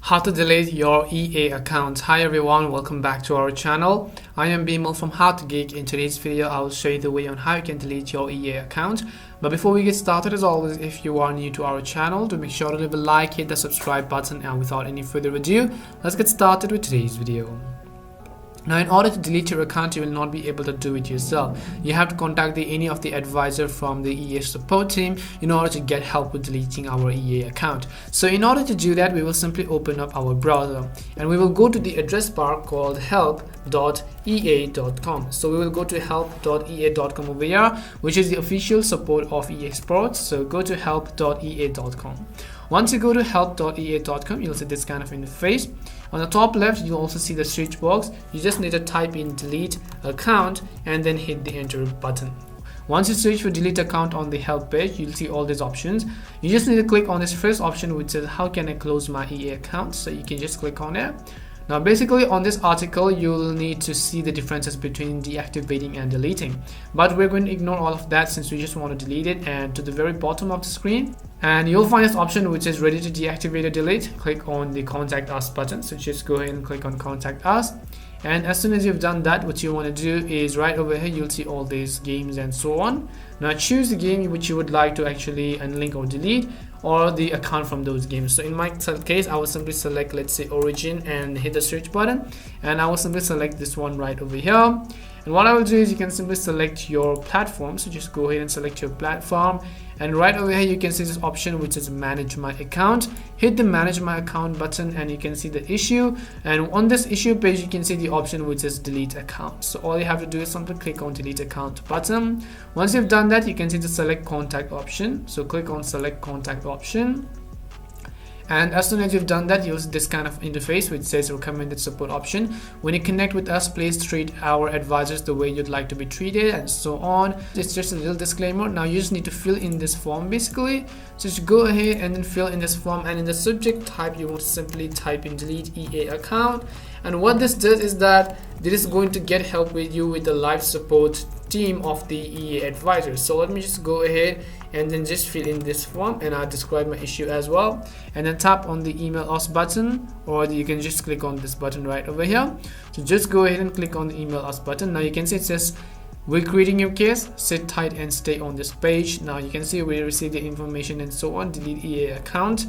How to delete your EA account. Hi everyone, welcome back to our channel. I am Bimal from How to Geek. In today's video, I will show you the way on how you can delete your EA account. But before we get started, as always, if you are new to our channel, do make sure to leave a like, hit the subscribe button, and without any further ado, let's get started with today's video. Now, in order to delete your account, you will not be able to do it yourself. You have to contact any of the advisor from the EA support team in order to get help with deleting our EA account. So in order to do that, we will simply open up our browser and we will go to the address bar called help.ea.com. So we will go to help.ea.com over here, which is the official support of EA Sports. So go to help.ea.com. Once you go to help.ea.com, you'll see this kind of interface. On the top left, you'll also see the search box. You just need to type in delete account and then hit the enter button. Once you search for delete account on the help page, you'll see all these options. You just need to click on this first option which says how can I close my EA account. So you can just click on it. Now basically on this article, you'll need to see the differences between deactivating and deleting. But we're going to ignore all of that since we just want to delete it. And to the very bottom of the screen, and you'll find this option which is ready to deactivate or delete. Click on the contact us button. So just go ahead and click on contact us. And as soon as you've done that, what you want to do is right over here, you'll see all these games and so on. Now choose the game which you would like to actually unlink or delete, or the account from those games. So in my case, I will simply select, let's say, Origin, and hit the search button, and I will simply select this one right over here. And what I will do is you can simply select your platform. So just go ahead and select your platform, and right over here you can see this option which is manage my account. Hit the manage my account button and you can see the issue, and on this issue page you can see the option which is delete account. So all you have to do is simply click on delete account button. Once you've done that, you can see the select contact option. So click on select contact option. And as soon as you've done that, you'll see this kind of interface which says recommended support option. When you connect with us, please treat our advisors the way you'd like to be treated, and so on. It's just a little disclaimer. Now you just need to fill in this form basically. So just go ahead and then fill in this form, and in the subject type you want to simply type in delete EA account. And what this does is that this is going to get help with you with the live support team of the EA advisors. So let me just go ahead and then just fill in this form, and I'll describe my issue as well, and then tap on the email us button, or you can just click on this button right over here. So just go ahead and click on the email us button. Now you can see it says we're creating your case, sit tight and stay on this page. Now you can see we received the information and so on, delete EA account.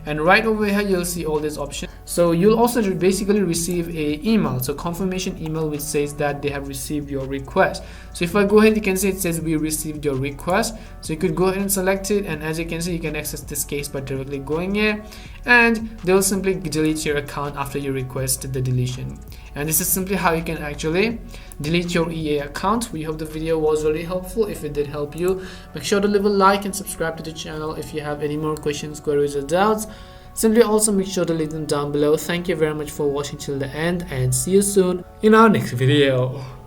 And right over here you'll see all these options. So you'll also basically receive a email, so confirmation email, which says that they have received your request. So if I go ahead, you can see it says we received your request. So you could go ahead and select it, and as you can see, you can access this case by directly going here, and they will simply delete your account after you request the deletion. And this is simply how you can actually delete your EA account. We hope the video was really helpful. If it did help you, make sure to leave a like and subscribe to the channel. If you have any more questions, queries, or doubts, simply also make sure to leave them down below. Thank you very much for watching till the end, and see you soon in our next video.